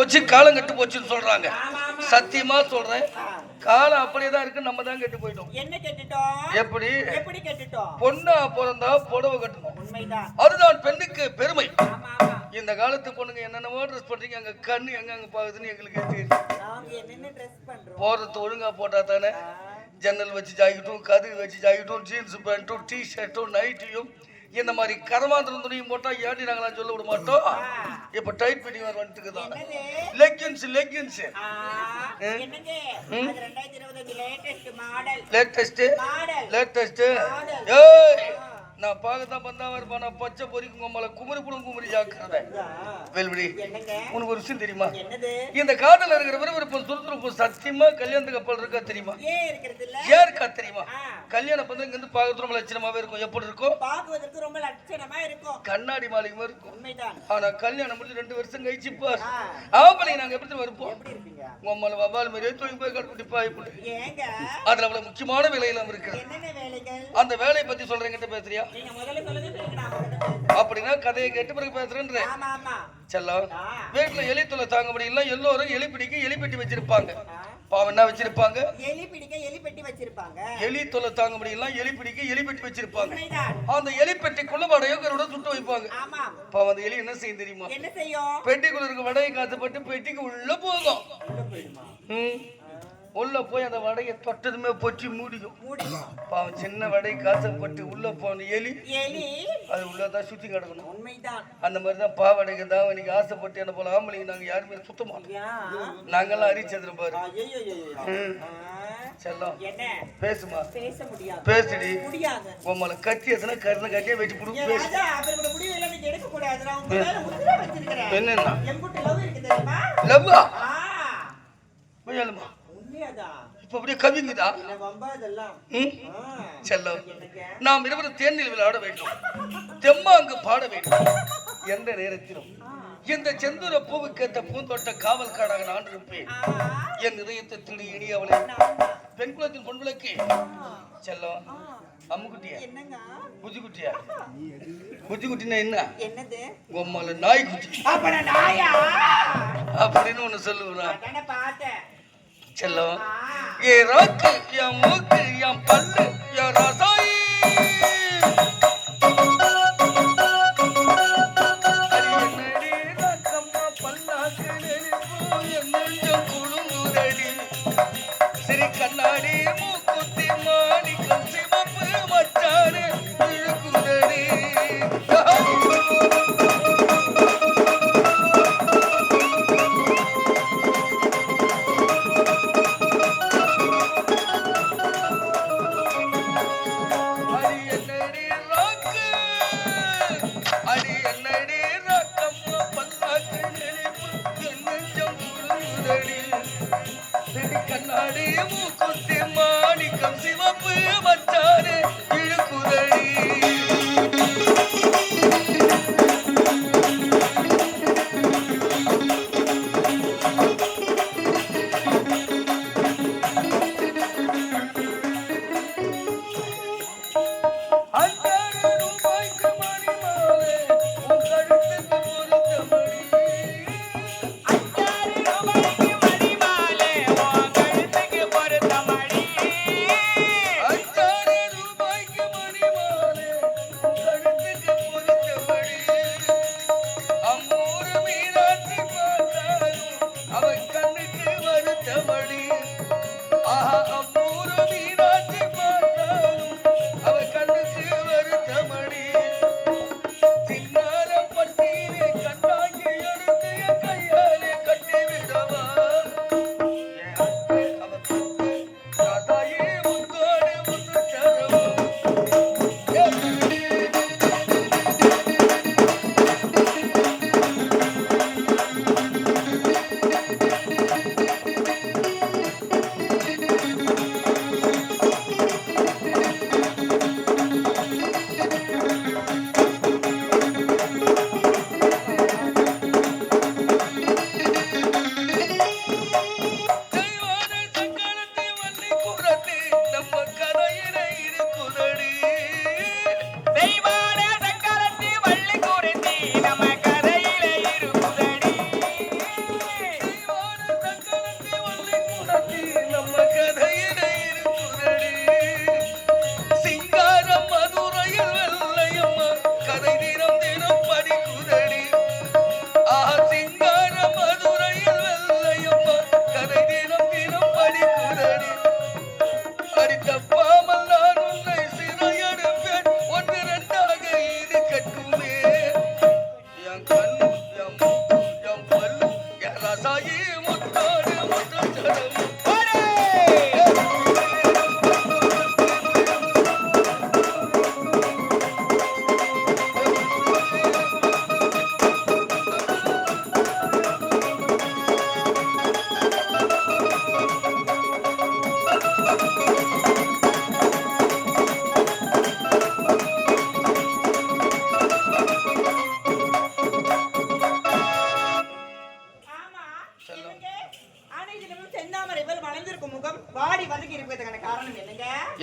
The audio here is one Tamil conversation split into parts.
போச்சு, காலம் கெட்டு போச்சுன்னு சொல்றாங்க. சத்தியமா சொல்றேன், காலம் அப்படியேதான் இருக்கு. நம்ம தான் கெட்டு போயிட்டோம். என்ன கெட்டுட்டோம்? எப்படி எப்படி கெட்டுட்டோம்? பொண்ணா பிறந்தா புடவை கட்டணும். உண்மைதான். அதுதான் பெண்ணுக்கு பெருமை. ஆமா ஆமா. இந்த காலத்து பொண்ணுங்க என்னென்னமோ ட்ரெஸ் பண்றீங்க. அங்க கண்ணு எங்க பாக்குதுன்னு எங்களுக்கு தெரியும். நாம என்னென்ன ட்ரெஸ் பண்றோம்? போறது ஒழுங்கா போட்டா தானே. ஜன்னல் வச்சு ஜாக்கெட்டும், கதவு வச்சு ஜாக்கெட்டும், ஜீன்ஸ் பேண்ட்டும், டி ஷர்ட்டும், நைட்டியும், இந்த மாதிரி கரமாந்திரம் துணியும் போட்டா ஏடி நாங்களாம் சொல்ல விட மாட்டோம். இப்ப டைட் பண்ணி வர வந்துட்டு தான் லெக்கின்ஸ். என்னங்க? அது 2020 லேட்டஸ்ட் மாடல். லேட்டஸ்ட். ஏய், நான் பார்க்கத்தான் பந்தாவா இருப்பான். நான் பச்சை பொறிக்கும் கொம்பல குமரி புடும் குமரி ஜாக்கிரதை. வேல்விடி, உனக்கு ஒரு விஷயம் தெரியுமா? இந்த காதல இருக்கிற விறுவிறுப்பும் சுறுசுறுப்பும் சத்தியமா கல்யாணத்துக்கு கப்பல் இருக்கா தெரியுமா? ஏன் இருக்கா தெரியுமா? கல்யாணம் பண்ணி இங்க இருந்து பார்க்கறது ரொம்ப லட்சணமாவே இருக்கும். எப்படி இருக்கும்? பார்க்கிறதுக்கு ரொம்ப லட்சணமா இருக்கும். கண்ணாடி மாளிகை மாதிரி இருக்கும். உண்மைதான். ஆனா கல்யாணம் முடிஞ்சு 2 வருஷம் கழிச்சு பார், ஆம்பளை நாங்க எப்படி இருப்போம்? உம்மல வபால் மாதிரியே தூங்கி போய் கட்டுப்பட்டு பாய்ப்புட்டு. ஏங்க? அதுல அவ்வளவு முக்கியமான வேலையெல்லாம் இருக்கு. என்னென்ன வேலைகள்? அந்த வேலையை பத்தி சொல்றேங்கிட்ட பேசுறியா? நீங்க முதல்ல சொல்லுங்க. அப்படின்னா கதையை கேட்டு பிறகு பேசுறேன்ற. ஆமா ஆமா. செல்லம், வீட்டுல எலி தொல்லை தாங்க முடியல. எல்லோரும் எலி பிடிக்க எலி பெட்டி வச்சிருப்பாங்க. பாவம் என்ன வச்சிருப்பாங்க? எலி பிடிக்க எலி பெட்டி வச்சிருப்பாங்க. எலி தொல்லை தாங்க முடியல, எலி பிடிக்க எலி பெட்டி வச்சிருப்பாங்க. உண்மைதான். அந்த எலி பெட்டிக்குள்ள வடையோட சுட்டு வைப்பாங்க. ஆமா. பாவம் அந்த எலி என்ன செய்யும் தெரியுமா? என்ன செய்யும்? பெட்டிக்குள்ள இருக்க வடையை காத்துப்பட்டு பெட்டிக்கு உள்ள போகும். உள்ள போய் அந்த வடையை தொட்டதுமே பொச்சி மூடிக்கும். பாவம் சின்ன வடை காசப்பட்டு உள்ள போன எலி அது உள்ளதான் சுத்தி கிடக்கணும். உண்மைதான். அந்த மாதிரிதான் பாவடைக்கு தான் இன்னைக்கு ஆசைப்பட்டு என்ன போல ஆம்பளைங்க நாங்க யாருமே சுத்த மாட்டோம். நாங்கெல்லாம் அரிச்சதுரும் பாரு. செல்லம், பேசுமா? பேச முடியாது. பேசுடி. முடியாது. உம்மல கத்தி எத்தனை கருணை கட்டியா வெட்டி புடுங்க. பேசு. அவரோட முடிவு எல்லாம் நீங்க எடுக்க கூடாது. நான் உங்க மேல முத்திரை வச்சிருக்கேன். என்னன்னா? எம்புட்டு லவ் இருக்கு தெரியுமா? லவ்வா? போயலமா. இப்ப அப்படியே கவிங்குதா? செல்லம், நாம் இருவரும் தேனில் விளையாட வேண்டும், தெம்மாங்கு பாட வேண்டும். எந்த நேரத்திலும் இந்த செந்தூர பூவுக்கேற்ற பூந்தோட்ட காவல் காடாக நான் இருப்பேன். என் இதயத்தை திடு இனி அவளை பெண் குலத்தின் பொன்விளக்கு. செல்லம், அம்முக்குட்டியா? குஜிக்குட்டியா? குஜிக்குட்டினா என்ன? உம்மல நாய் குட்டி அப்படின்னு ஒண்ணு சொல்லுவான். செல்லம், ஏ ராக்கு என் மூக்கு என் பல்லு என் ரசாயி சிறு கண்ணாடி மூக்குத்தி மாணிக்கம் சிவப்பு மச்சாரு இழுக்குதடி. கண்ணாடி மூக்குத்தி மாணிக்கம் சிவப்பு மச்சாரு இழுக்குதடி. மணி மாலை உன் கழுத்துக்கு பொருத்த மணி. சாயி முத்தாடு முத்தச்சரம்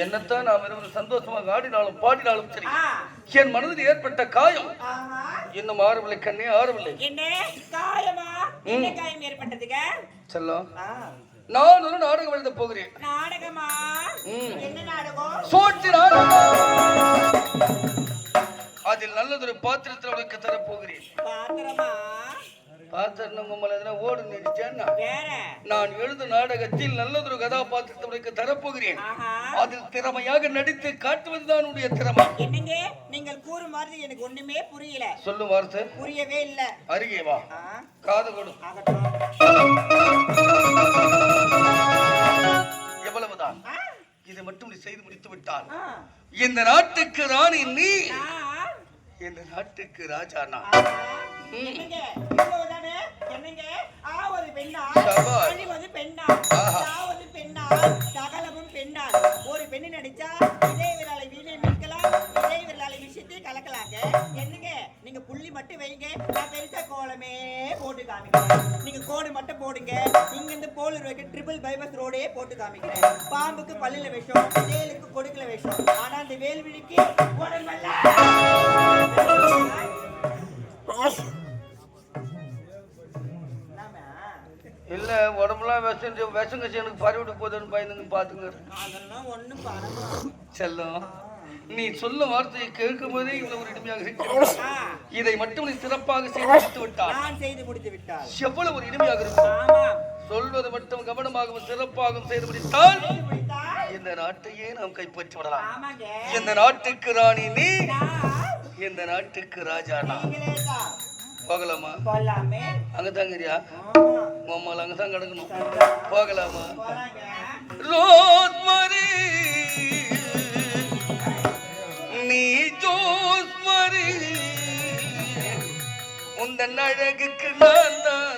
என்னத்தான் நாம் இருவரும் சந்தோஷமாக ஆடினாலும் பாடினாலும் சரி என் மனதில் ஏற்பட்ட காயம் இன்னும் ஆறவில்லை கண்ணே ஆறவில்லை. என்ன காயமா? என்ன காயம் ஏற்பட்டதுங்க செல்லம்? நான் ஒரு நாடகம் எழுத போகிறேன். நாடகமா? என்ன நாடகம்? சோற்று நாடகம். அதில் நல்லதொரு பாத்திரத்தில் உனக்கு தர போகிறேன். பாத்திரமா? பாத்திரம் உங்களை ஓடு நினைச்சேன்னா நான் எழுத நாடகத்தில் நல்லதொரு கதாபாத்திரத்தை உனக்கு தரப்போகிறேன். அதில் திறமையாக நடித்து காட்டுவதுதான் உடைய திறமை. என்னங்க நீங்கள் கூறும் வார்த்தை எனக்கு ஒண்ணுமே புரியல. சொல்லும் வார்த்தை புரியவே இல்ல. அருகே வா, காது கொடு. எவ்வளவுதான் இதை மட்டும் நீ செய்து முடித்து விட்டால் இந்த நாட்டுக்கு ராணி நீ, இந்த நாட்டுக்கு ராஜா நான். என்னங்க இவ்வளவுதானே? என்னங்க ஆவது பெண்ணா, அழிவது பெண்ணா, சாவது பெண்ணா, சகலமும் பெண்ணா. ஒரு பெண்ணு நடிச்சா இதே விரலை வீணை மீட்கலாம், இதே விரலை விஷயத்தை கலக்கலாங்க. என்னங்க நீங்க புள்ளி மட்டும் வைங்க, நான் பெருசா கோலமே போட்டு காமிக்கிறேன். நீங்க கோடு மட்டும் போடுங்க. இங்க இருந்து போலூர் வைக்க ட்ரிபிள் பைபாஸ் ரோடே போட்டு காமிக்கிறேன். பாம்புக்கு பல்லுல விஷம், வேலுக்கு கொடுக்கல விஷம், ஆனா அந்த வேல்விழிக்கு உடம்பல்ல. இல்ல உடம்புலாம் விஷம் கட்சி எனக்கு பறிவிட்டு போதுன்னு பயந்துங்க பாத்துங்க. செல்லம், நீ சொல்ல வார்த்தையை கேட்கும் போதே இவ்வளவு ஒரு இனிமையாக இருக்கிறது. இதை மட்டும் நீ சிறப்பாக செய்து முடித்து விட்டால் எவ்வளவு ஒரு இனிமையாக இருக்கும். சொல்வது மட்டும் கவனமாகவும் சிறப்பாகவும் செய்து முடித்தால் இந்த நாட்டையே நாம் கைப்பற்றி விடலாம். இந்த நாட்டுக்கு ராணி நீ, இந்த நாட்டுக்கு ராஜா நான். போகலாமா? அங்கதாங்கறியா? மாமால அங்கதான் கிடக்கணும். போகலாமா? ரோஸ்மரி நீ ஜோஸ்மரி, உந்தன் அழகுக்கு நான் தான்